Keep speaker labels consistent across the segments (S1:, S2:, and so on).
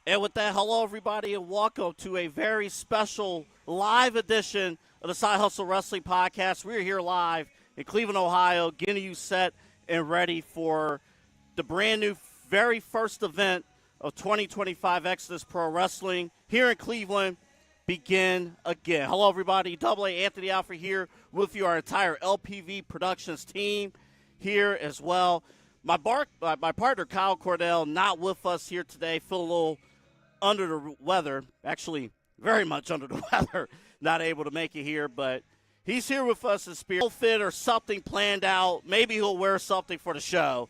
S1: And with that, hello everybody, and welcome to a very special live edition of the Side Hustle Wrestling Podcast. We're here live in Cleveland, Ohio, getting you set and ready for the brand new, very first event of 2025 Exodus Pro Wrestling here in Cleveland. Begin again. Hello everybody, Double A Anthony Alfred here with you, our entire LPV Productions team here as well. My partner Kyle Cordell not with us here today. Feel a little under the weather, actually very much under the weather, not able to make it here, but he's here with us in spirit. Fit or something planned out. Maybe he'll wear something for the show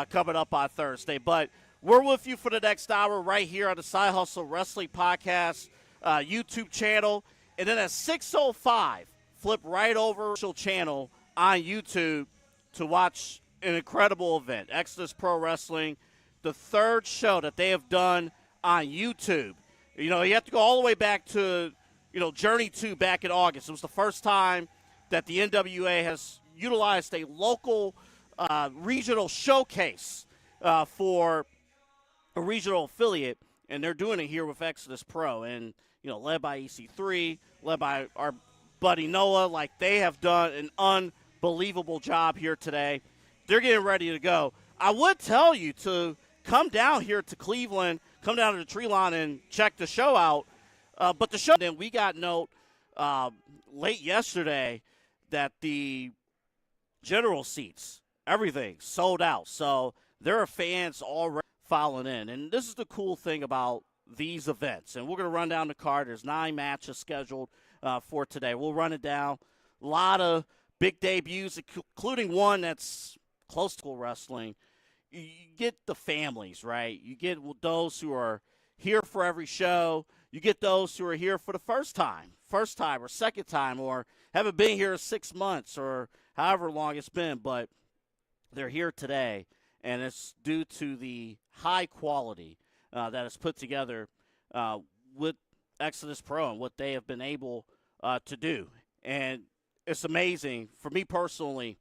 S1: coming up on Thursday. But we're with you for the next hour right here on the Side Hustle Wrestling Podcast YouTube channel. And then at 6:05, flip right over to the channel on YouTube to watch an incredible event, Exodus Pro Wrestling, the third show that they have done on YouTube. You know, you have to go all the way back to, Journey 2 back in August. It was the first time that the NWA has utilized a local regional showcase for a regional affiliate, and they're doing it here with Exodus Pro. And, led by EC3, led by our buddy Noah, like they have done an unbelievable job here today. They're getting ready to go. I would tell you to come down here to Cleveland, come down to the Treelawn and check the show out. But the show, then we got note late yesterday that the general seats, everything sold out. So there are fans already filing in. And this is the cool thing about these events. And we're going to run down the card. There's 9 matches scheduled for today. We'll run it down. A lot of big debuts, including one that's close to wrestling. You get the families, right? You get those who are here for every show. You get those who are here for the first time or second time, or haven't been here 6 months or however long it's been, but they're here today, and it's due to the high quality that is put together with Exodus Pro and what they have been able to do. And it's amazing. For me personally,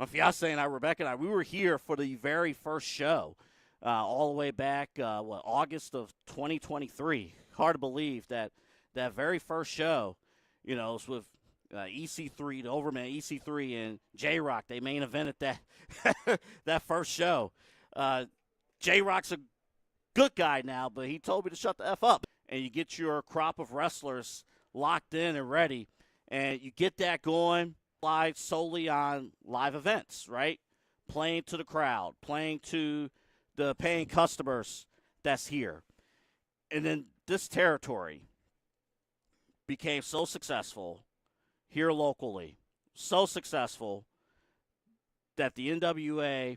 S1: my fiance and I, Rebecca and I, we were here for the very first show all the way back, August of 2023. Hard to believe that very first show, was with EC3, the Overman EC3 and J-Rock. They main evented that that first show. J-Rock's a good guy now, but he told me to shut the F up. And you get your crop of wrestlers locked in and ready, and you get that going. Live solely on live events, right? Playing to the crowd, playing to the paying customers that's here. And then this territory became so successful here locally, so successful that the NWA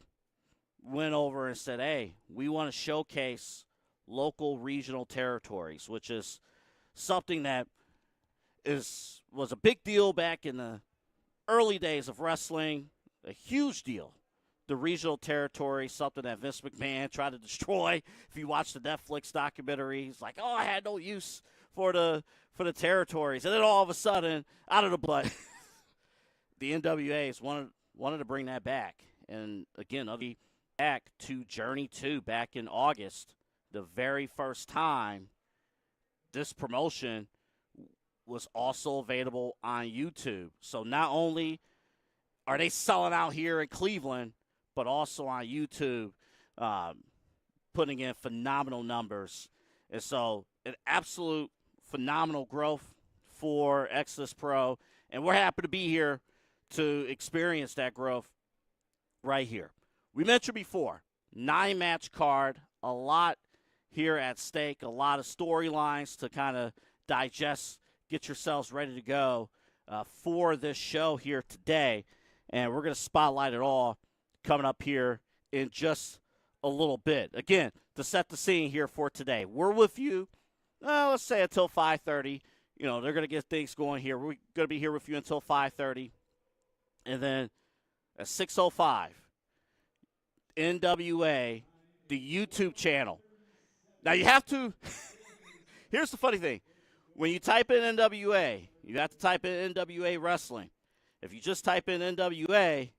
S1: went over and said, hey, we want to showcase local regional territories, which is something that was a big deal back in the early days of wrestling, a huge deal. The regional territory, something that Vince McMahon tried to destroy. If you watch the Netflix documentary, he's like, "Oh, I had no use for the territories," and then all of a sudden, out of the blue, the NWA's wanted to bring that back. And again, I'll be back to Journey 2 back in August, the very first time this promotion was also available on YouTube. So not only are they selling out here in Cleveland, but also on YouTube, putting in phenomenal numbers. And so an absolute phenomenal growth for Exodus Pro. And we're happy to be here to experience that growth right here. We mentioned before, 9-match card, a lot here at stake, a lot of storylines to kind of digest. Get yourselves ready to go for this show here today. And we're going to spotlight it all coming up here in just a little bit. Again, to set the scene here for today, we're with you, let's say until 5:30. They're going to get things going here. We're going to be here with you until 5:30. And then at 6:05, NWA, the YouTube channel. Now you have to – here's the funny thing. When you type in NWA, you have to type in NWA Wrestling. If you just type in NWA,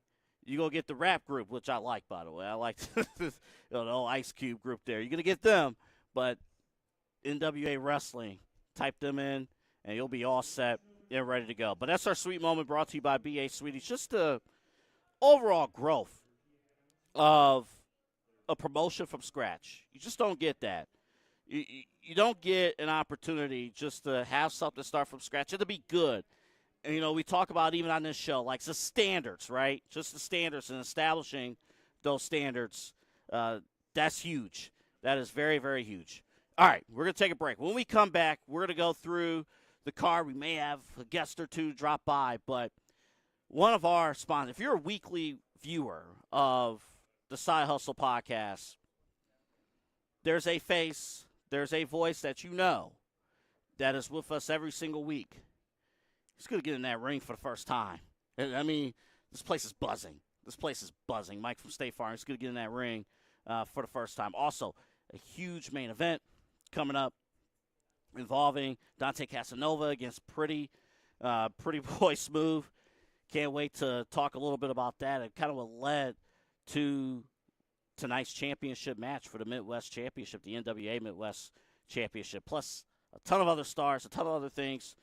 S1: you're going to get the rap group, which I like, by the way. I like the old Ice Cube group there. You're going to get them. but NWA Wrestling, type them in, and you'll be all set and ready to go. But that's our sweet moment brought to you by BA Sweeties. Just the overall growth of a promotion from scratch. You just don't get that. You don't get an opportunity just to have something start from scratch and to be good. And, we talk about even on this show, like the standards, right? Just the standards and establishing those standards. That's huge. That is very, very huge. All right, we're going to take a break. When we come back, we're going to go through the card. We may have a guest or two drop by, but one of our sponsors, if you're a weekly viewer of the Side Hustle podcast, there's a face, there's a voice that you know that is with us every single week. He's going to get in that ring for the first time. I mean, this place is buzzing. This place is buzzing. Mike from State Farm is going to get in that ring for the first time. Also, a huge main event coming up involving Dante Casanova against Pretty Boy Smooth. Can't wait to talk a little bit about that and kind of what led to tonight's championship match for the Midwest Championship, the NWA Midwest Championship, plus a ton of other stars, a ton of other things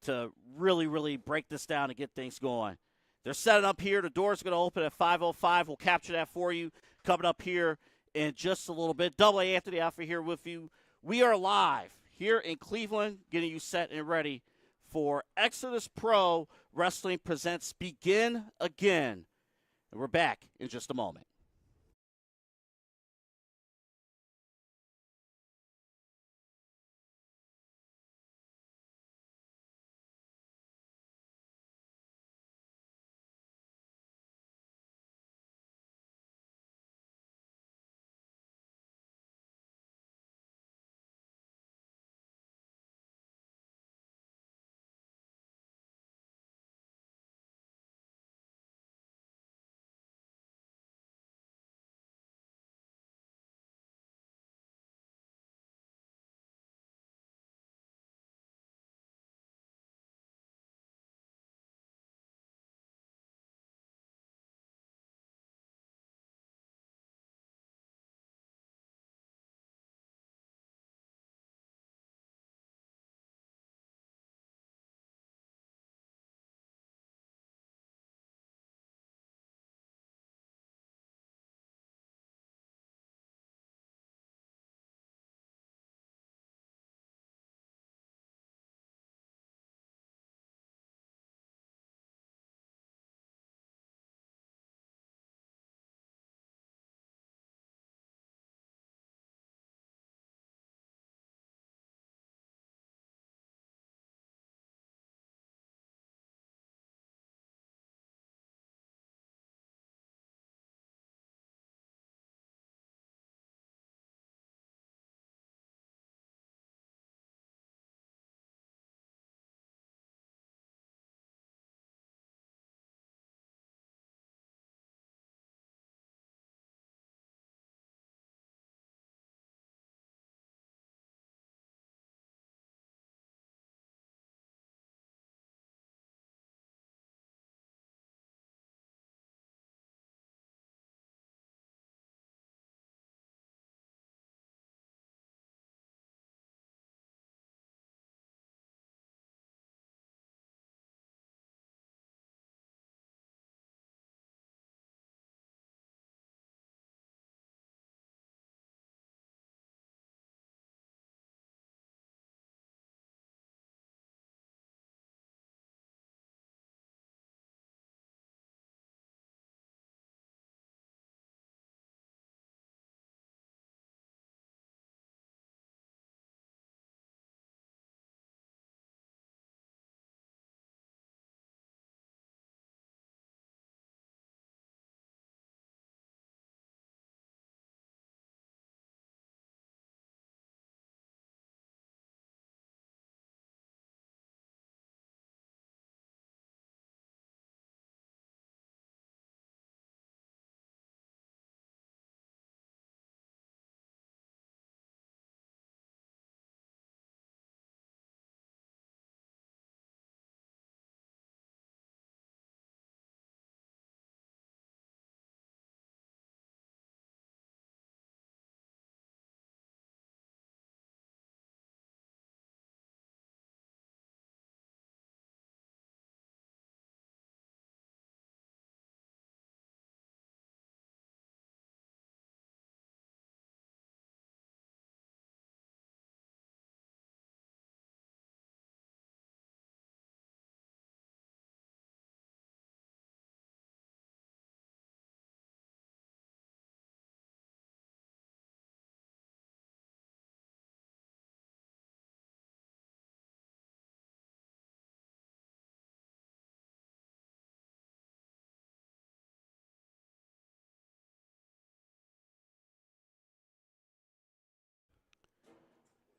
S1: to really, really break this down and get things going. They're setting up here. The door's going to open at 5:05. We'll capture that for you coming up here in just a little bit. Double A Anthony Alpha here with you. We are live here in Cleveland, getting you set and ready for Exodus Pro Wrestling Presents Begin Again. And we're back in just a moment.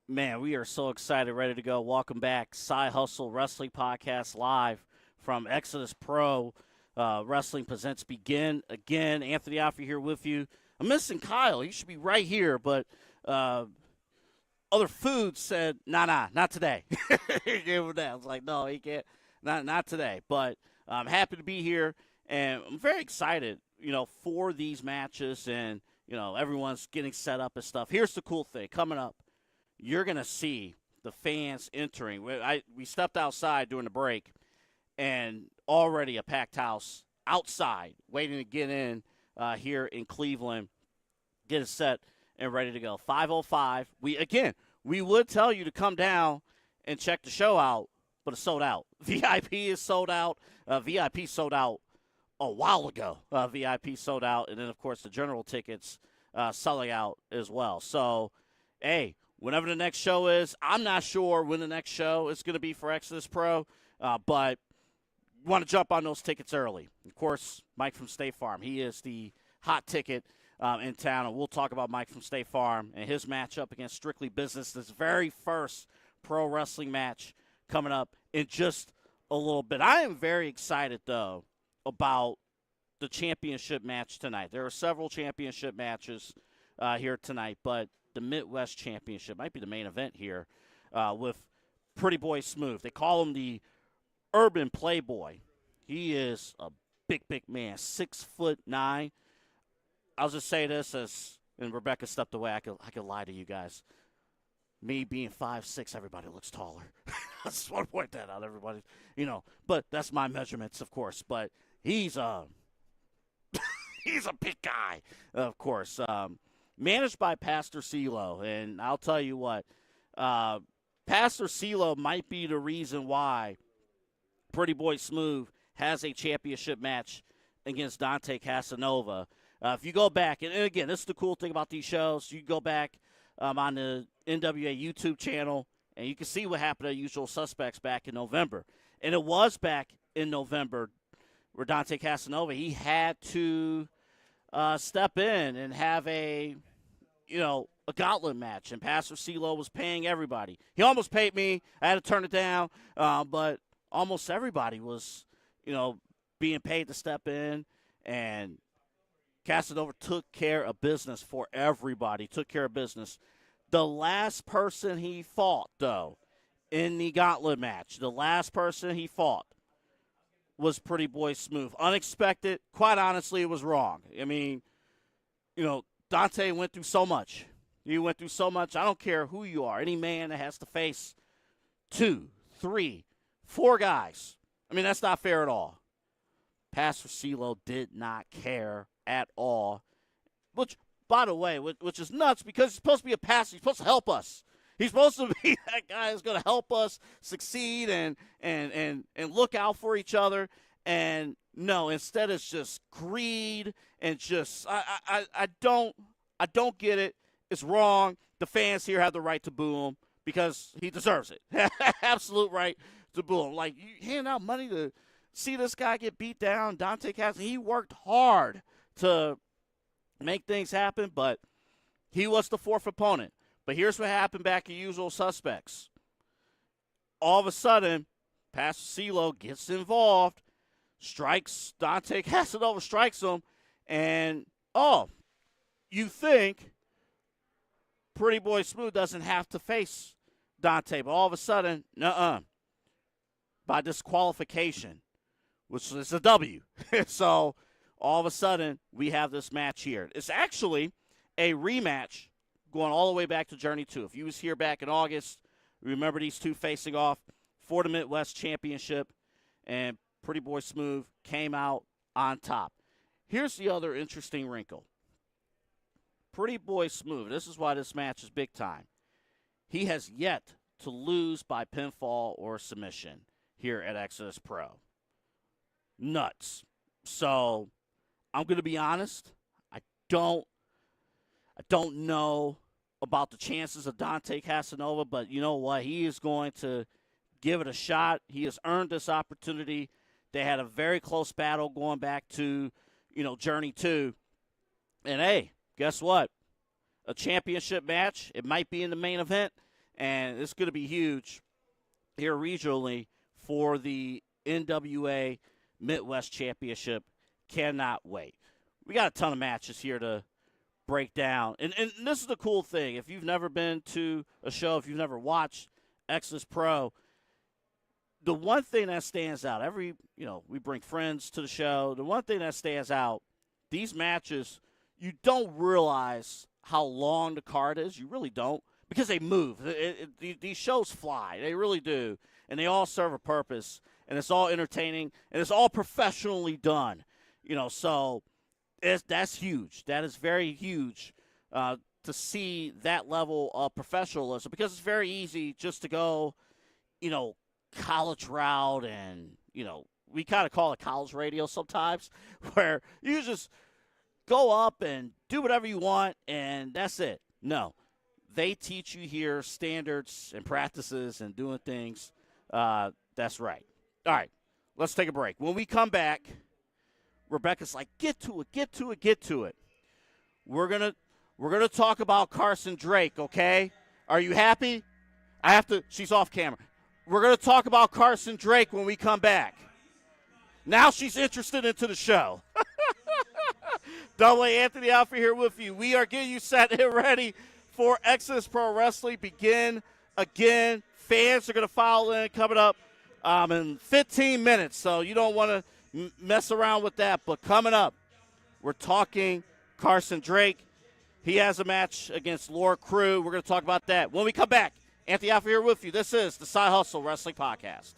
S1: Man, we are so excited, ready to go. Welcome back. Side Hustle Wrestling Podcast live from Exodus Pro. Wrestling Presents begin again. Anthony Alfrey here with you. I'm missing Kyle. He should be right here, but other food said, nah, not today. He gave him that. I was like, no, he can't. Not today. But I'm happy to be here, and I'm very excited, for these matches, and, everyone's getting set up and stuff. Here's the cool thing. Coming up, you're going to see the fans entering. We stepped outside during the break, and already a packed house outside waiting to get in here in Cleveland, get it set and ready to go. 5:05. We would tell you to come down and check the show out, but it's sold out. VIP is sold out. VIP sold out a while ago. VIP sold out, and then, of course, the general tickets selling out as well. So, hey, whenever the next show is, I'm not sure when the next show is going to be for Exodus Pro, but you want to jump on those tickets early. Of course, Mike from State Farm, he is the hot ticket in town, and we'll talk about Mike from State Farm and his matchup against Strictly Business, this very first pro wrestling match coming up in just a little bit. I am very excited, though, about the championship match tonight. There are several championship matches here tonight, but the Midwest Championship might be the main event here with Pretty Boy Smooth. They call him the Urban Playboy. He is a big man, 6'9". I'll just say this and Rebecca stepped away. I could lie to you guys. Me being 5'6", everybody looks taller. I just want to point that out, everybody. But that's my measurements, of course. But he's he's a big guy, of course. Managed by Pastor CeeLo, and I'll tell you what, Pastor CeeLo might be the reason why Pretty Boy Smooth has a championship match against Dante Casanova. If you go back, and again, this is the cool thing about these shows, you go back on the NWA YouTube channel, and you can see what happened to Usual Suspects back in November. And it was back in November where Dante Casanova, he had to step in and have a gauntlet match, and Pastor CeeLo was paying everybody. He almost paid me. I had to turn it down, but almost everybody was, being paid to step in, and Casanova took care of business for everybody, took care of business. The last person he fought, though, in the gauntlet match, the last person he fought was Pretty Boy Smooth. Unexpected. Quite honestly, it was wrong. I mean, Dante went through so much. He went through so much. I don't care who you are. Any man that has to face 2, 3, 4 guys. I mean, that's not fair at all. Pastor CeeLo did not care at all. Which, by the way, which is nuts because he's supposed to be a pastor. He's supposed to help us. He's supposed to be that guy who's going to help us succeed and look out for each other. And no, instead it's just greed and just I don't get it. It's wrong. The fans here have the right to boo him because he deserves it. Absolute right to boo him. Like, you hand out money to see this guy get beat down. Dante Casanova, he worked hard to make things happen, but he was the fourth opponent. But here's what happened back at Usual Suspects. All of a sudden, Pastor CeeLo gets involved, strikes Dante Casanova, strikes him, and, you think Pretty Boy Smooth doesn't have to face Dante, but all of a sudden, by disqualification, which is a W. So all of a sudden, we have this match here. It's actually a rematch going all the way back to Journey 2. If you was here back in August, remember these two facing off for the Midwest Championship, and Pretty Boy Smooth came out on top. Here's the other interesting wrinkle. Pretty Boy Smooth, this is why this match is big time. He has yet to lose by pinfall or submission here at Exodus Pro. Nuts. So I'm going to be honest. I don't know about the chances of Dante Casanova, but you know what? He is going to give it a shot. He has earned this opportunity. They had a very close battle going back to, Journey 2. And, hey, guess what? A championship match. It might be in the main event. and it's going to be huge here regionally for the NWA Midwest Championship. Cannot wait. We got a ton of matches here to break down. And this is the cool thing. If you've never been to a show, if you've never watched Exodus Pro, the one thing that stands out, we bring friends to the show. The one thing that stands out, these matches, you don't realize how long the card is. You really don't, because they move. These shows fly. They really do. And they all serve a purpose. And it's all entertaining. And it's all professionally done. So that's huge. That is very huge to see that level of professionalism, because it's very easy just to go, college route, and we kind of call it college radio sometimes, where you just go up and do whatever you want and that's it. No, they teach you here standards and practices and doing things. That's right. All right, let's take a break. When we come back, Rebecca's like, get to it. We're gonna talk about Carson Drake, okay? Are you happy? She's off camera. We're going to talk about Carson Drake when we come back. Now she's interested into the show. Double A Anthony Alford here with you. We are getting you set and ready for Exodus Pro Wrestling. Begin again. Fans are going to file in coming up in 15 minutes, so you don't want to mess around with that. But coming up, we're talking Carson Drake. He has a match against Lord Crew. We're going to talk about that when we come back. Anthony Alford here with you. This is the Side Hustle Wrestling Podcast.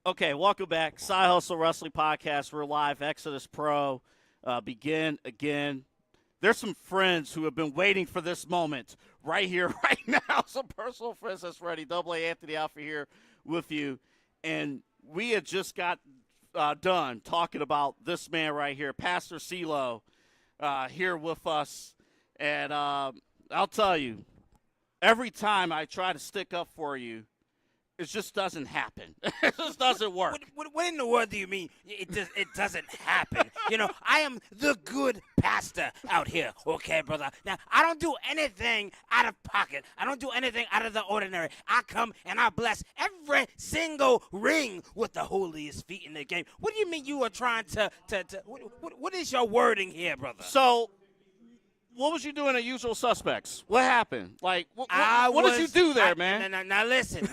S1: Okay, welcome back. Side Hustle Wrestling Podcast. We're live. Exodus Pro. Begin again. There's some friends who have been waiting for this moment right here, right now. Some personal friends that's ready. Double A Anthony Alford here with you. And we had just got done talking about this man right here, Pastor CeeLo, here with us. And I'll tell you, every time I try to stick up for you, It just doesn't happen. It just doesn't work.
S2: What in the world do you mean it doesn't happen? I am the good pastor out here, okay, brother? Now, I don't do anything out of pocket. I don't do anything out of the ordinary. I come and I bless every single ring with the holiest feet in the game. What do you mean you are trying to what is your wording here, brother?
S1: So, what was you doing at Usual Suspects? What happened? Like, what did you do there, man?
S2: Now listen.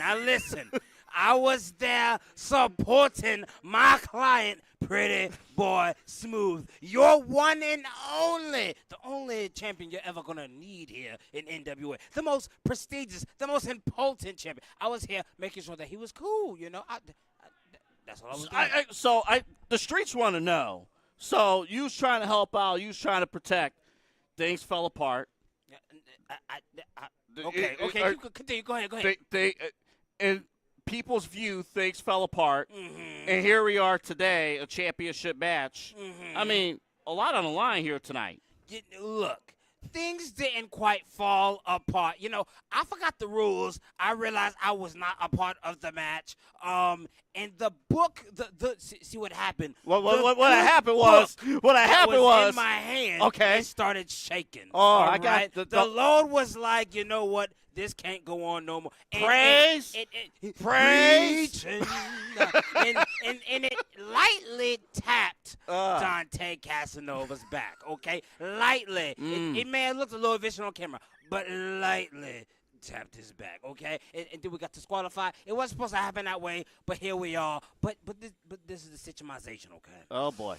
S2: I was there supporting my client, Pretty Boy Smooth. Your one and only, the only champion you're ever going to need here in NWA. The most prestigious, the most important champion. I was here making sure that he was cool, that's what I was doing.
S1: The streets want to know. So, you was trying to help out. You was trying to protect. Things fell apart.
S2: Okay. You can continue. Go ahead.
S1: In people's view, things fell apart.
S2: Mm-hmm.
S1: And here we are today, a championship match.
S2: Mm-hmm.
S1: I mean, a lot on the line here tonight.
S2: Look, things didn't quite fall apart. I forgot the rules. I realized I was not a part of the match. And the book, see what happened.
S1: What happened was
S2: in my hand.
S1: Okay.
S2: It started shaking.
S1: Oh, I got
S2: the Lord was like, you know what? This can't go on no more.
S1: Praise.
S2: Praise. And it lightly tapped Dante Casanova's back, okay? Lightly. It may have looked a little vicious on camera, but lightly tapped his back, okay? And then we got disqualified. It wasn't supposed to happen that way, but here we are. But this is the situation, okay?
S1: Oh, boy.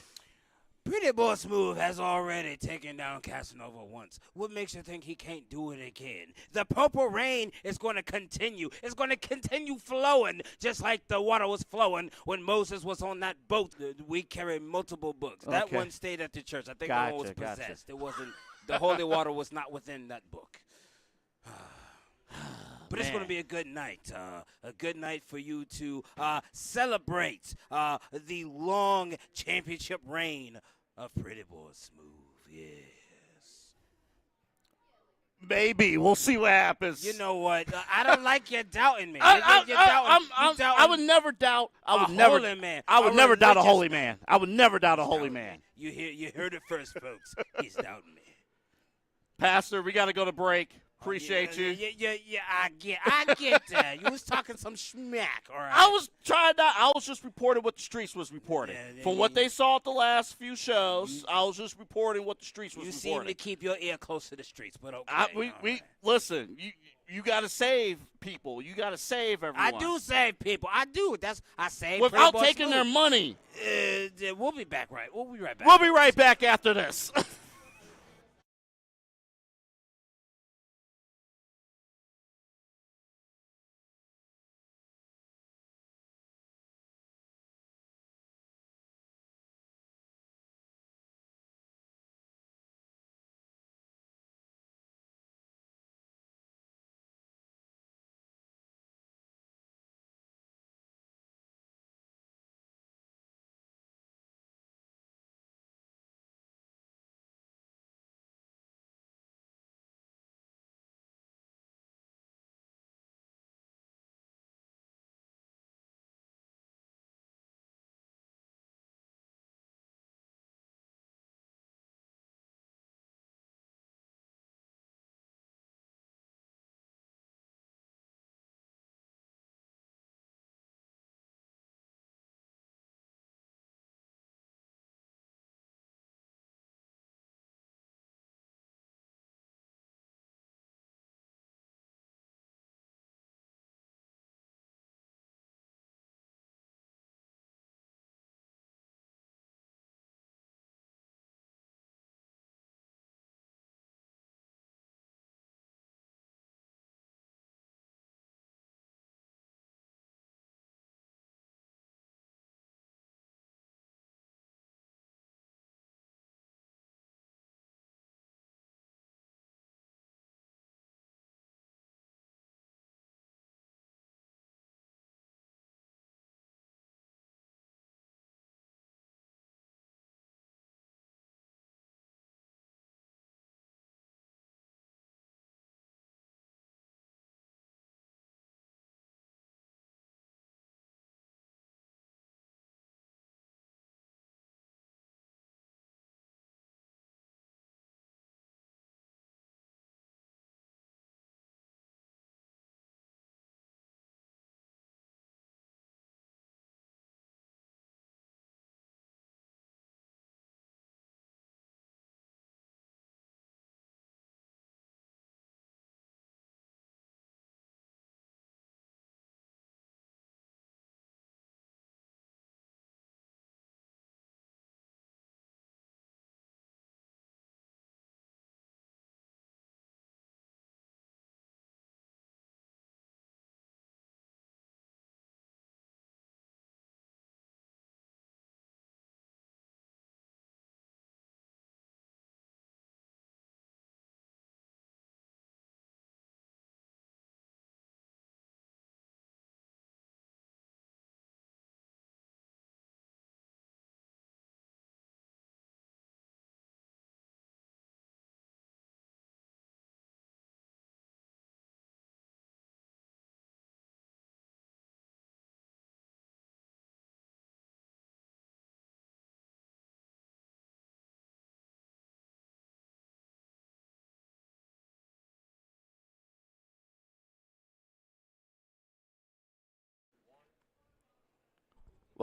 S2: Pretty Boy Smooth has already taken down Casanova once. What makes you think he can't do it again? The purple rain is going to continue. It's going to continue flowing just like the water was flowing when Moses was on that boat. We carried multiple books. That one stayed at the church. I think the one was possessed. It wasn't. The holy water was not within that book. But it's going to be a good night for you to celebrate the long championship reign of Pretty Boy Smooth. Yes.
S1: Maybe. We'll see what happens.
S2: You know what? I don't like you doubting me.
S1: I would never doubt. I would never doubt a holy man. I would never doubt a holy man.
S2: You heard it first, folks. He's doubting me.
S1: Pastor, we got to go to break. Appreciate you.
S2: Yeah, I get that. You was talking some schmack, all right?
S1: I was just reporting what the streets was reporting. From what they saw at the last few shows, I was just reporting what the streets was reporting.
S2: You seem to keep your ear close to the streets, but okay.
S1: Listen, you got to save people. You got to save everyone.
S2: I do save people. I do. I save
S1: without taking their money.
S2: We'll be back, right? We'll be right back.
S1: We'll be right back after this.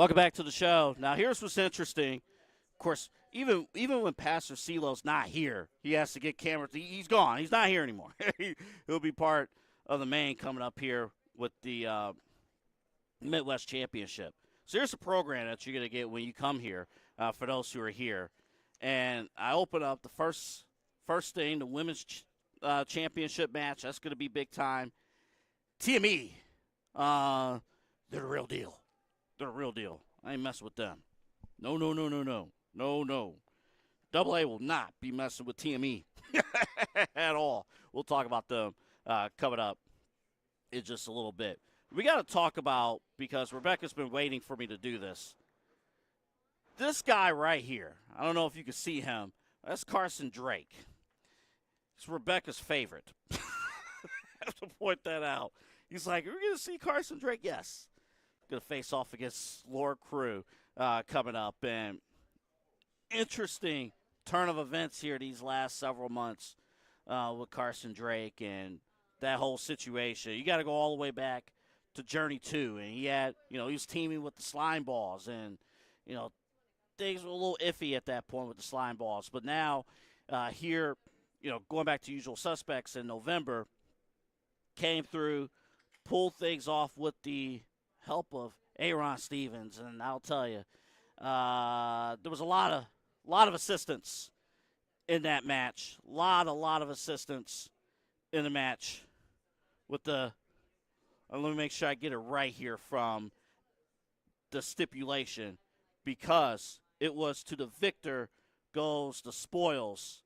S1: Welcome back to the show. Now, here's what's interesting. Of course, even when Pastor CeeLo's not here, he has to get cameras. He's gone. He's not here anymore. He'll be part of the main coming up here with the Midwest Championship. So here's a program that you're going to get when you come here for those who are here. And I open up the first thing, the women's championship match. That's going to be big time. TME, they're the real deal. They're the real deal. I ain't messing with them. No. Double A will not be messing with TME at all. We'll talk about them coming up in just a little bit. We got to talk about, because Rebecca's been waiting for me to do this. This guy right here, I don't know if you can see him. That's Carson Drake. It's Rebecca's favorite. I have to point that out. He's like, are we going to see Carson Drake? Yes. Going to face off against Laura Crew coming up. And interesting turn of events here these last several months with Carson Drake and that whole situation. You got to go all the way back to Journey 2. And he had, he was teaming with the Slime Balls. And, things were a little iffy at that point with the Slime Balls. But now here, going back to Usual Suspects in November, came through, pulled things off with the help of Aaron Stevens, and I'll tell you, there was a lot of assistance in that match. A lot of assistance in the match with the. Let me make sure I get it right here from the stipulation, because it was to the victor goes the spoils,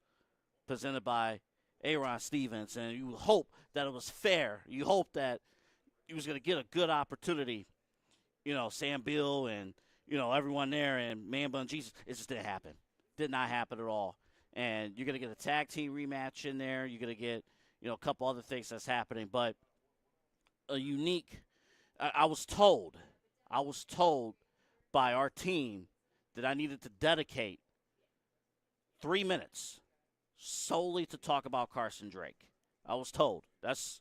S1: presented by Aaron Stevens, and you hope that it was fair. You hope that he was going to get a good opportunity, Sam Bill and, everyone there and Man Bun Jesus. It just didn't happen. Did not happen at all. And you're going to get a tag team rematch in there. You're going to get, a couple other things that's happening. But a unique, I was told by our team that I needed to dedicate 3 minutes solely to talk about Carson Drake. I was told. That's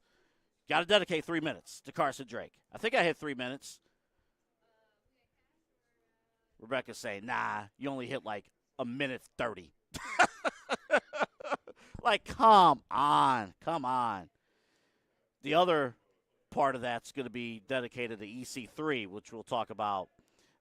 S1: got to dedicate 3 minutes to Carson Drake. I think I hit 3 minutes. Rebecca's saying, nah, you only hit like a minute 30. Like, come on. The other part of that's going to be dedicated to EC3, which we'll talk about.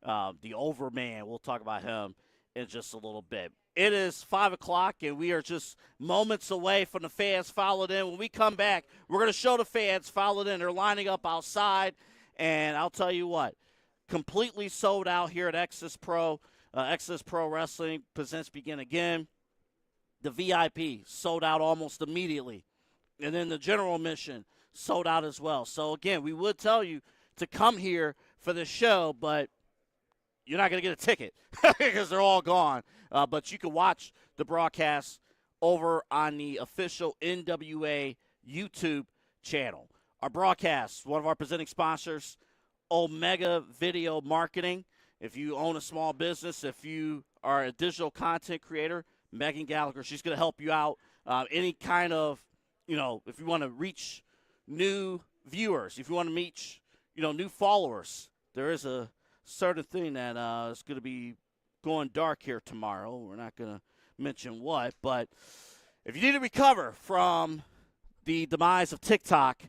S1: The Overman, we'll talk about him in just a little bit. It is 5 o'clock, and we are just moments away from the fans followed in. When we come back, we're going to show the fans followed in. They're lining up outside, and I'll tell you what, completely sold out here at Exodus Pro. Exodus Pro Wrestling presents Begin Again. The VIP sold out almost immediately. And then the general admission sold out as well. So, again, we would tell you to come here for the show, but you're not going to get a ticket because they're all gone. But you can watch the broadcast over on the official NWA YouTube channel. Our broadcast, one of our presenting sponsors, Omega Video Marketing. If you own a small business, if you are a digital content creator, Megan Gallagher, she's going to help you out. Any kind of, if you want to reach new viewers, if you want to reach, new followers, there is a certain thing that is going to be going dark here tomorrow. We're not going to mention what, but if you need to recover from the demise of TikTok,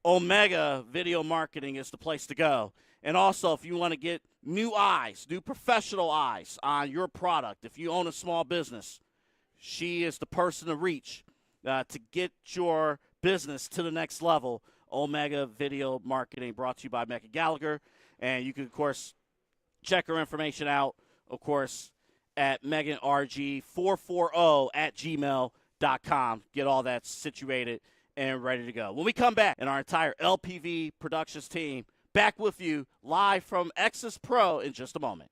S1: Omega Video Marketing is the place to go. And also, if you want to get new eyes, new professional eyes on your product, if you own a small business, she is the person to reach to get your business to the next level. Omega Video Marketing, brought to you by Megan Gallagher. And you can, of course, check her information out, of course, at meganrg440@gmail.com. Get all that situated and ready to go. When we come back, and our entire LPV Productions team back with you live from Exodus Pro in just a moment.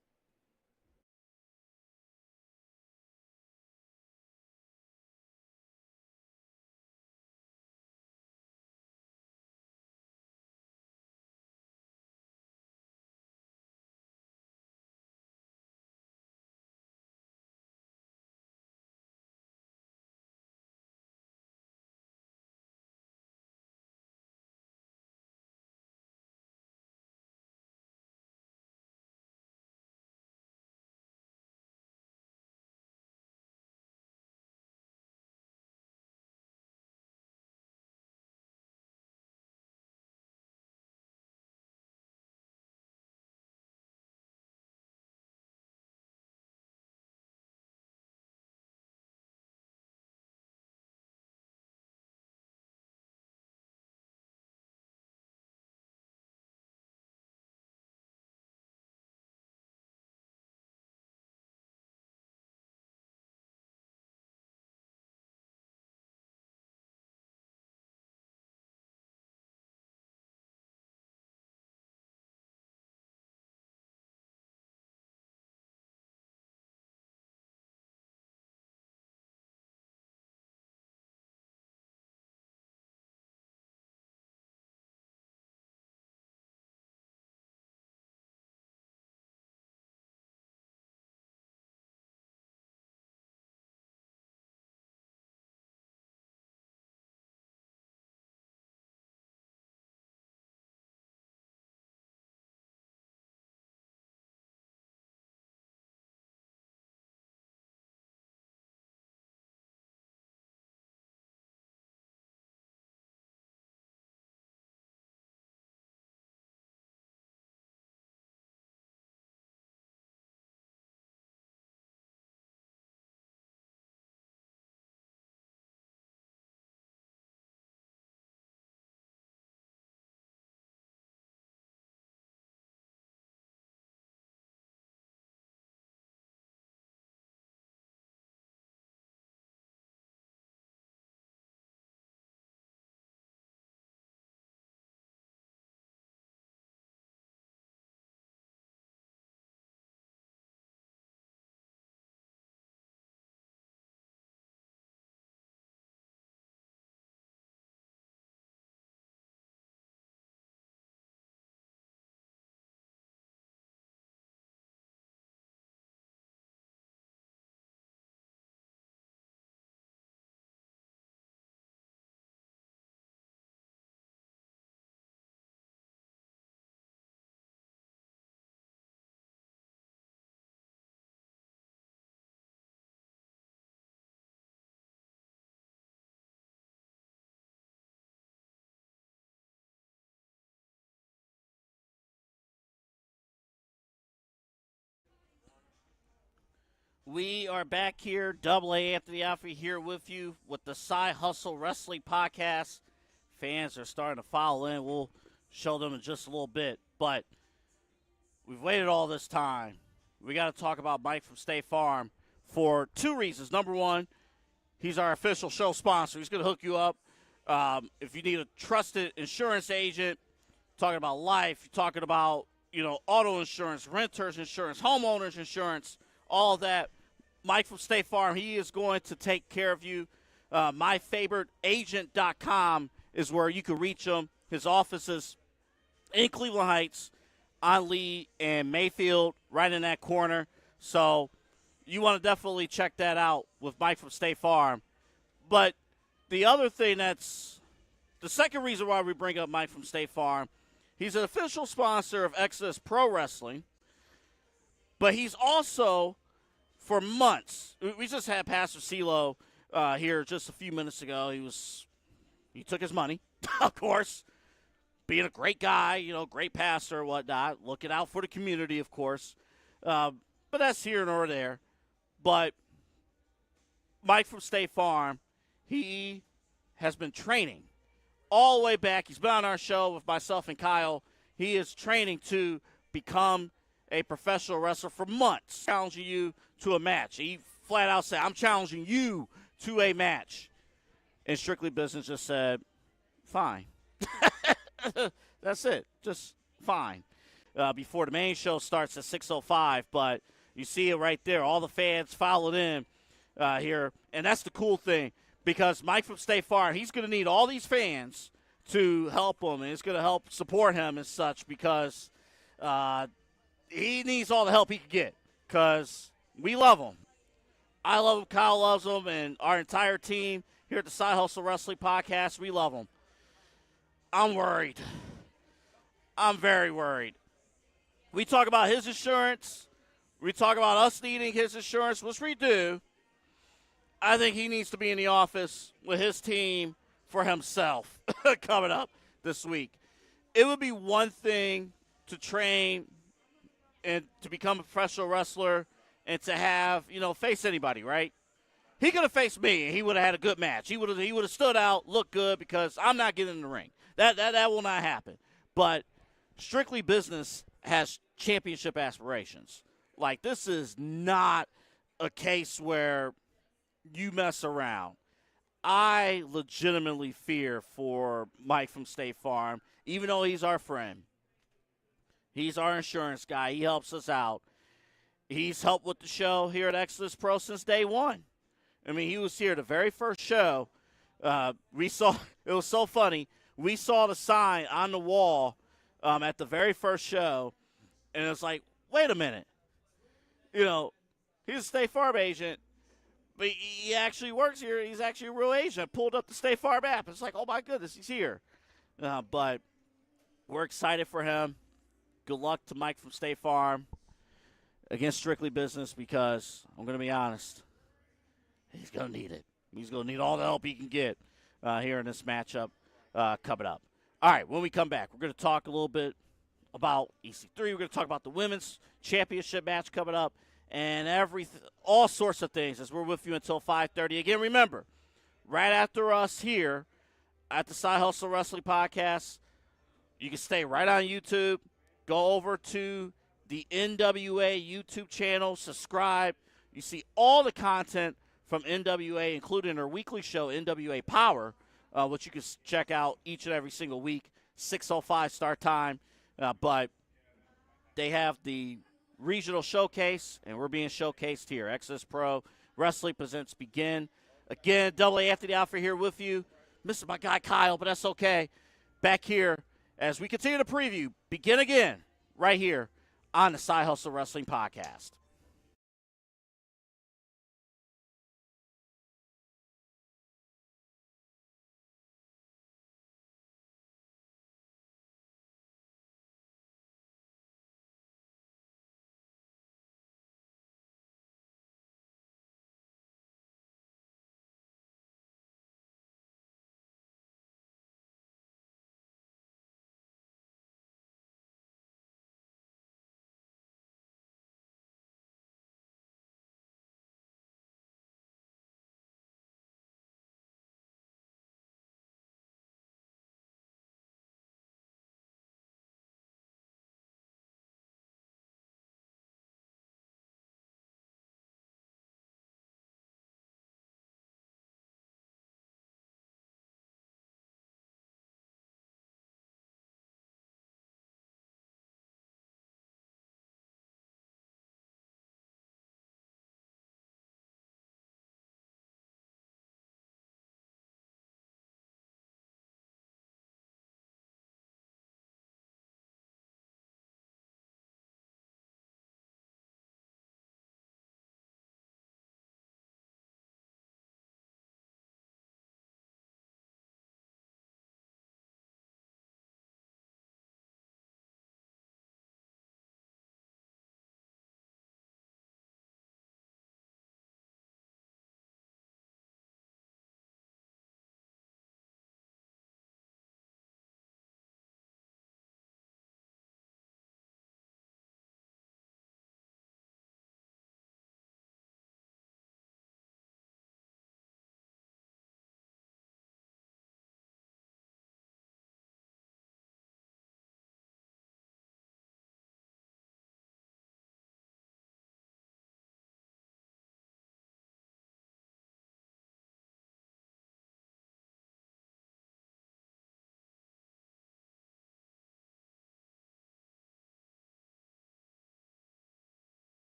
S1: We are back here, Double A Anthony Alfrey here with you with the Side Hustle Wrestling Podcast. Fans are starting to file in. We'll show them in just a little bit. But we've waited all this time. We got to talk about Mike from State Farm for two reasons. Number one, he's our official show sponsor. He's going to hook you up. If you need a trusted insurance agent, talking about life, you're talking about, auto insurance, renters insurance, homeowners insurance, all that. Mike from State Farm, he is going to take care of you. MyFavoriteAgent.com is where you can reach him. His office is in Cleveland Heights on Lee and Mayfield, right in that corner. So you want to definitely check that out with Mike from State Farm. But the other thing that's the second reason why we bring up Mike from State Farm, he's an official sponsor of Exodus Pro Wrestling, but he's also, for months, we just had Pastor CeeLo here just a few minutes ago. He took his money, of course, being a great guy, great pastor, whatnot, looking out for the community, of course. But that's here nor there. But Mike from State Farm, he has been training all the way back. He's been on our show with myself and Kyle. He is training to become a professional wrestler for months, challenging you to a match. He flat out said, I'm challenging you to a match. And Strictly Business just said, fine. That's it. Just fine. Before the main show starts at 6:05, but you see it right there. All the fans followed in here. And that's the cool thing, because Mike from State Farm, he's going to need all these fans to help him, and it's going to help support him and such, because he needs all the help he can get, because we love him. I love him. Kyle loves him, and our entire team here at the Side Hustle Wrestling Podcast, we love him. I'm worried. I'm very worried. We talk about his insurance. We talk about us needing his insurance, which we do. I think he needs to be in the office with his team for himself coming up this week. It would be one thing to train and to become a professional wrestler and to have, face anybody, right? He could have faced me, and he would have had a good match. He would have stood out, looked good, because I'm not getting in the ring. That will not happen. But Strictly Business has championship aspirations. Like, this is not a case where you mess around. I legitimately fear for Mike from State Farm, even though he's our friend. He's our insurance guy. He helps us out. He's helped with the show here at Exodus Pro since day one. I mean, he was here the very first show. We saw, it was so funny. We saw the sign on the wall at the very first show, and it's like, wait a minute. He's a State Farm agent, but he actually works here. He's actually a real agent. Pulled up the State Farm app. It's like, oh, my goodness, he's here. But we're excited for him. Good luck to Mike from State Farm against Strictly Business, because I'm going to be honest, he's going to need it. He's going to need all the help he can get here in this matchup coming up. All right, when we come back, we're going to talk a little bit about EC3. We're going to talk about the women's championship match coming up, and all sorts of things as we're with you until 5:30. Again, remember, right after us here at the Side Hustle Wrestling Podcast, you can stay right on YouTube. Go over to the NWA YouTube channel, subscribe. You see all the content from NWA, including our weekly show, NWA Power, which you can check out each and every single week, 6:05 start time. But they have the regional showcase, and we're being showcased here. Exodus Pro Wrestling presents Begin. Again, Double A Anthony Alfrey here with you. Missing my guy Kyle, but that's okay. Back here as we continue to preview Begin Again right here on the Side Hustle Wrestling Podcast.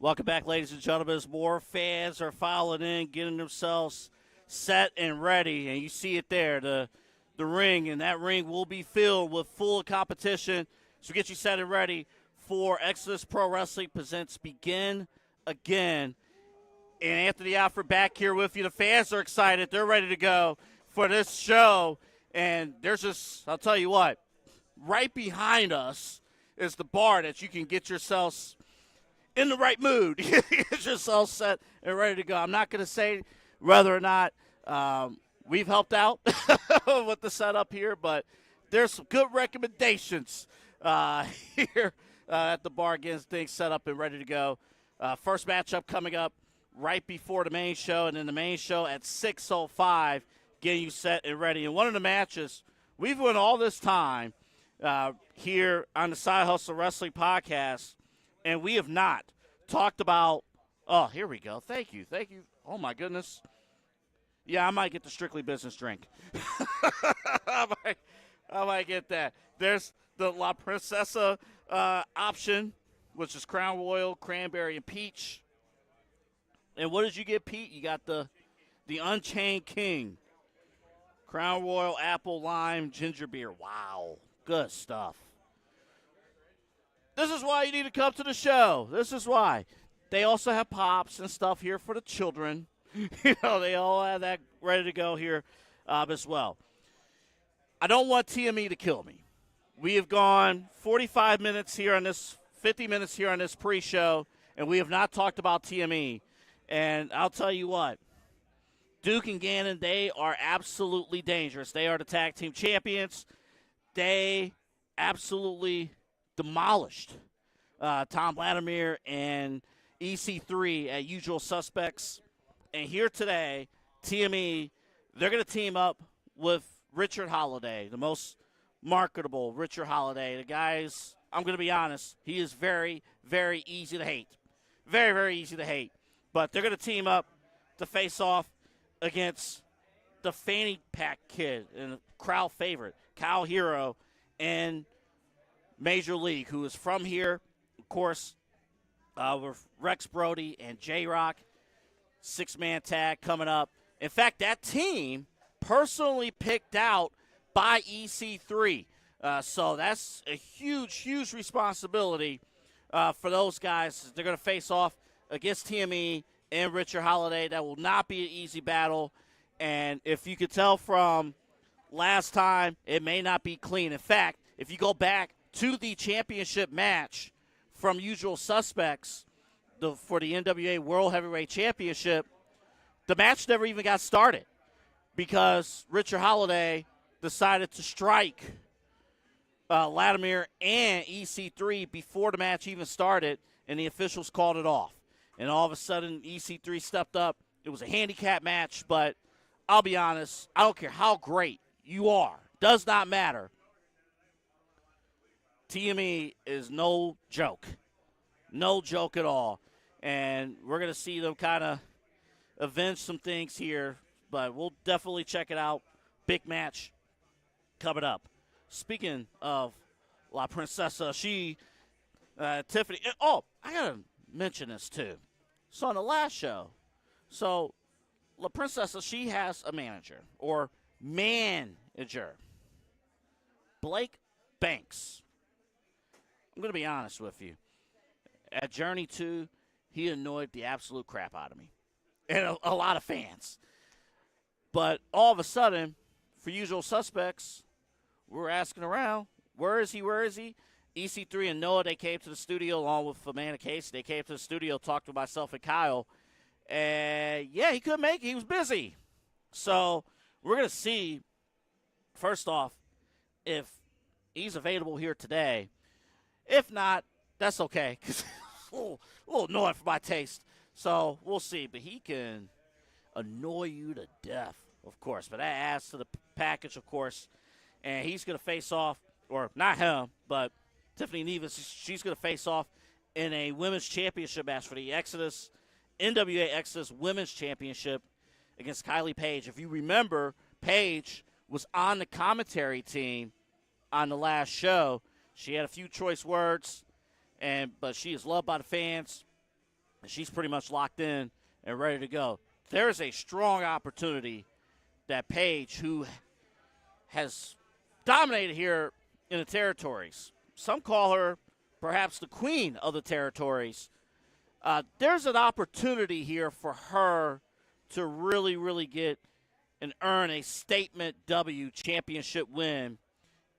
S1: Welcome back, ladies and gentlemen. As more fans are filing in, getting themselves set and ready, and you see it there, the ring, and that ring will be filled with full competition. So get you set and ready for Exodus Pro Wrestling presents Begin Again. And Anthony Alfred back here with you. The fans are excited. They're ready to go for this show. And there's just, I'll tell you what, right behind us is the bar that you can get yourselves in the right mood. Get yourself set and ready to go. I'm not going to say whether or not we've helped out with the setup here, but there's some good recommendations here at the bar, getting things set up and ready to go. First matchup coming up right before the main show, and then the main show at 6:05, getting you set and ready. And one of the matches, we've went all this time here on the Side Hustle Wrestling Podcast, and we have not talked about – oh, here we go. Thank you. Oh, my goodness. Yeah, I might get the Strictly Business drink. I might get that. There's the La Princesa option, which is Crown Royal, Cranberry, and Peach. And what did you get, Pete? You got the Unchained King. Crown Royal, Apple, Lime, Ginger Beer. Wow. Good stuff. This is why you need to come to the show. This is why. They also have pops and stuff here for the children. They all have that ready to go here as well. I don't want TME to kill me. We have gone 45 minutes here on this, 50 minutes here on this pre-show, and we have not talked about TME. And I'll tell you what, Duke and Gannon, they are absolutely dangerous. They are the tag team champions. They absolutely demolished Tom Latimer and EC3 at Usual Suspects. And here today, TME, they're going to team up with Richard Holiday, the most marketable Richard Holiday. The guy's, I'm going to be honest, he is very, very easy to hate. Very, very easy to hate. But they're going to team up to face off against the fanny pack kid and crowd favorite, Kyle Hero, and Major League, who is from here, of course, with Rex Brody and J-Rock. Six-man tag coming up. In fact, that team personally picked out by EC3. So that's a huge, huge responsibility for those guys. They're going to face off against TME and Richard Holiday. That will not be an easy battle. And if you could tell from last time, it may not be clean. In fact, if you go back to the championship match from Usual Suspects for the NWA World Heavyweight Championship, the match never even got started because Richard Holiday decided to strike Latimer and EC3 before the match even started, and the officials called it off. And all of a sudden, EC3 stepped up. It was a handicap match, but I'll be honest, I don't care how great you are. Does not matter. TME is no joke. No joke at all. And we're going to see them kind of avenge some things here, but we'll definitely check it out. Big match coming up. Speaking of La Princesa, Tiffany, oh, I got to mention this too. So on the last show, La Princesa, she has a manager or manager, Blake Banks. I'm going to be honest with you. At Journey 2, he annoyed the absolute crap out of me and a lot of fans. But all of a sudden, for Usual Suspects, we're asking around, where is he? EC3 and Noah, they came to the studio along with Amanda Casey. They came to the studio, talked to myself and Kyle. And, yeah, he couldn't make it. He was busy. So we're going to see, first off, if he's available here today. If not, that's okay, because a little annoying for my taste. So we'll see. But he can annoy you to death, of course. But that adds to the package, of course. And he's going to face off, or not him, but Tiffany Nevis, she's going to face off in a women's championship match for the NWA Exodus Women's Championship against Kylie Page. If you remember, Page was on the commentary team on the last show. She had a few choice words, but she is loved by the fans. She's pretty much locked in and ready to go. There's a strong opportunity that Paige, who has dominated here in the territories, some call her perhaps the queen of the territories. There's an opportunity here for her to really, really get and earn a statement W championship win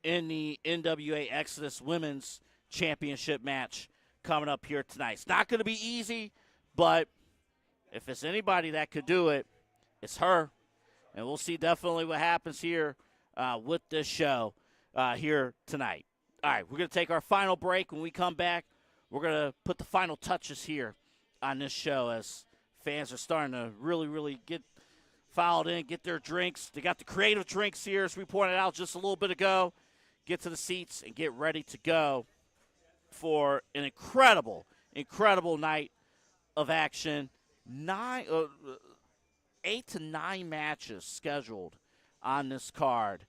S1: in the NWA Exodus Women's Championship match coming up here tonight. It's not going to be easy, but if it's anybody that could do it, it's her. And we'll see definitely what happens here with this show here tonight. All right, we're going to take our final break. When we come back, we're going to put the final touches here on this show as fans are starting to really, really get filed in, get their drinks. They got the creative drinks here, as we pointed out just a little bit ago. Get to the seats and get ready to go for an incredible, incredible night of action. 8 to 9 matches scheduled on this card.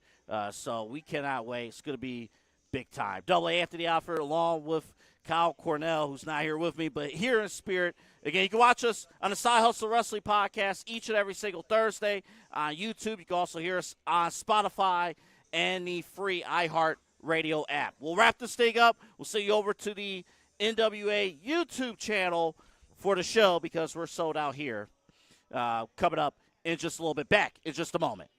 S1: So we cannot wait. It's going to be big time. Double A Anthony Alford along with Kyle Cornell, who's not here with me, but here in spirit. Again, you can watch us on the Side Hustle Wrestling Podcast each and every single Thursday on YouTube. You can also hear us on Spotify and the free iHeart Radio app. We'll wrap this thing up. We'll send you over to the NWA YouTube channel for the show because we're sold out here. Coming up in just a little bit. Back in just a moment.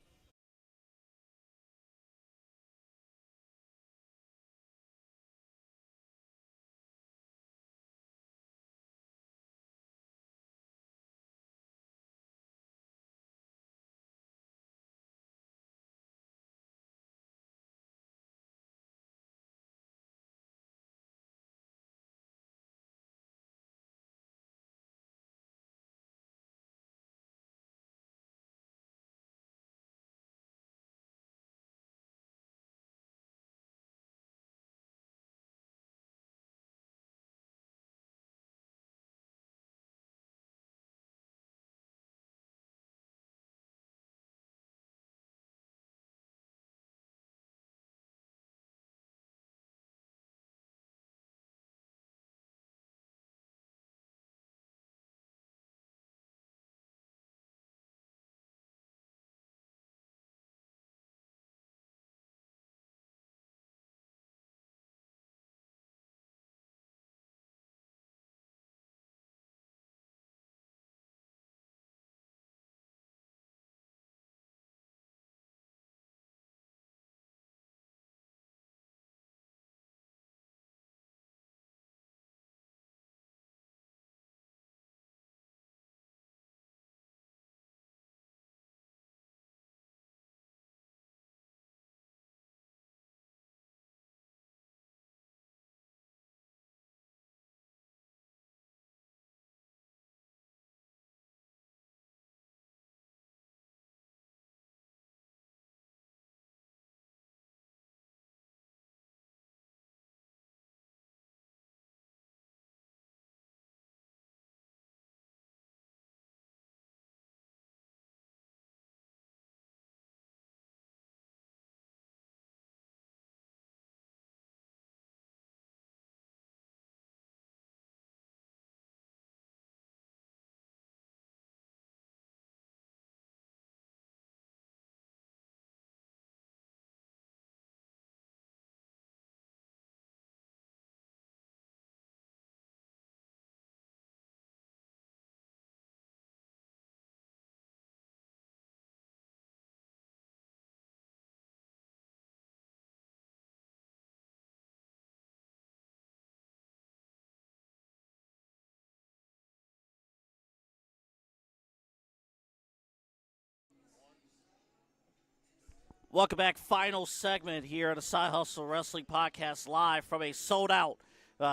S1: Welcome back. Final segment here at the Side Hustle Wrestling Podcast live from a sold-out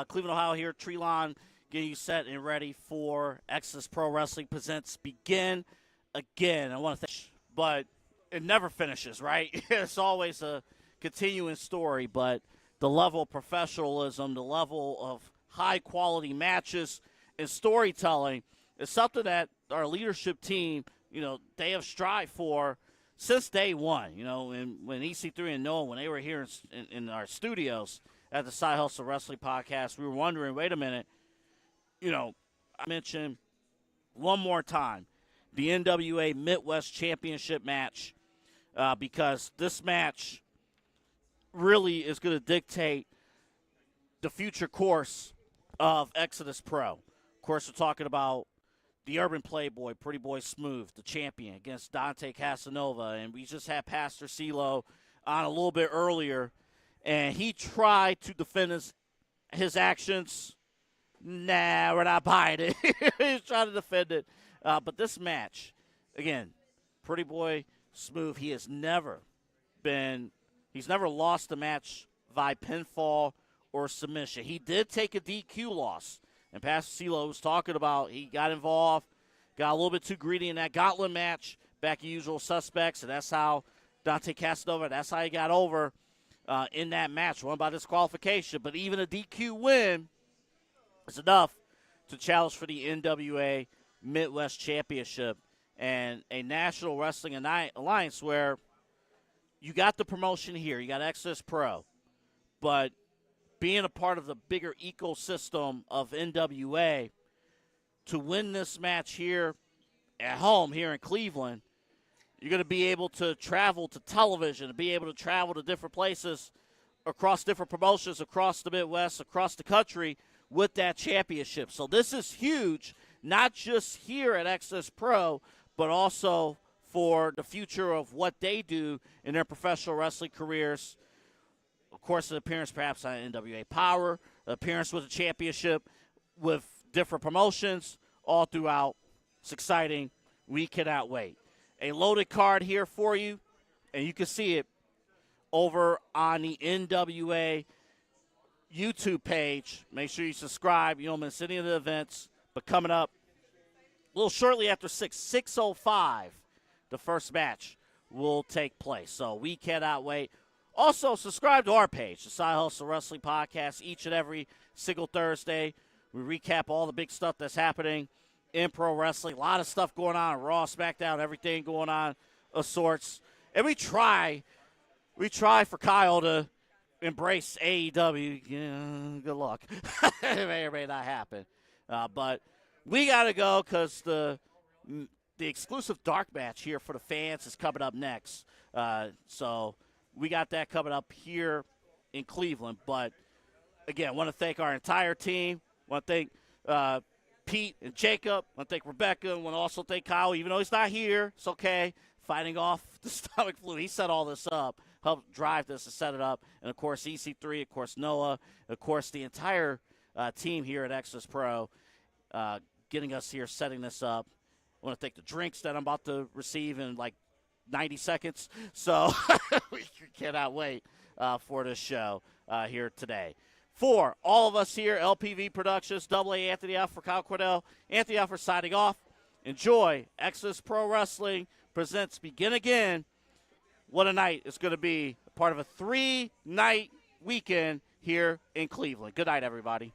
S1: Cleveland, Ohio here. Treelawn getting you set and ready for Exodus Pro Wrestling Presents Begin Again. I want to thank, but it never finishes, right? It's always a continuing story, but the level of professionalism, the level of high-quality matches and storytelling is something that our leadership team, they have strived for since day one. And when EC3 and Noah, when they were here in our studios at the Side Hustle Wrestling Podcast, we were wondering, wait a minute, mention one more time the NWA Midwest Championship match because this match really is going to dictate the future course of Exodus Pro. Of course, we're talking about the Urban Playboy, Pretty Boy Smooth, the champion, against Dante Casanova. And we just had Pastor CeeLo on a little bit earlier, and he tried to defend his actions. Nah, we're not buying it. He's trying to defend it. But this match, again, Pretty Boy Smooth, he's never lost a match by pinfall or submission. He did take a DQ loss. And Pastor CeeLo was talking about he got involved, got a little bit too greedy in that gauntlet match, back to Usual Suspects, and that's how Dante Casanova, that's how he got over in that match, won by disqualification. But even a DQ win is enough to challenge for the NWA Midwest Championship and a National Wrestling Alliance where you got the promotion here, you got Exodus Pro, but being a part of the bigger ecosystem of NWA, to win this match here at home here in Cleveland, you're going to be able to travel to television, to be able to travel to different places across different promotions, across the Midwest, across the country with that championship. So this is huge, not just here at Exodus Pro, but also for the future of what they do in their professional wrestling careers. Of course, an appearance perhaps on NWA Power, an appearance with a championship with different promotions all throughout. It's exciting. We cannot wait. A loaded card here for you, and you can see it over on the NWA YouTube page. Make sure you subscribe. You don't miss any of the events. But coming up a little shortly after 6:05, the first match will take place. So we cannot wait. Also, subscribe to our page, the Side Hustle Wrestling Podcast, each and every single Thursday. We recap all the big stuff that's happening in pro wrestling. A lot of stuff going on, Raw, SmackDown, everything going on of sorts. And we try for Kyle to embrace AEW. Yeah, good luck. It may or may not happen. But we got to go because the exclusive dark match here for the fans is coming up next. So we got that coming up here in Cleveland. But, again, I want to thank our entire team. I want to thank Pete and Jacob. I want to thank Rebecca. I want to also thank Kyle, even though he's not here. It's okay. Fighting off the stomach flu. He set all this up, helped drive this and set it up. And, of course, EC3, of course, Noah, of course, the entire team here at Exodus Pro getting us here, setting this up. I want to thank the drinks that I'm about to receive in, 90 seconds. So we cannot wait for this show here today. For all of us here, LPV Productions, AA Anthony F. for Kyle Cordell, Anthony F. for signing off. Enjoy Exodus Pro Wrestling presents Begin Again. What a night it's going to be, part of a 3-night weekend here in Cleveland. Good night, everybody.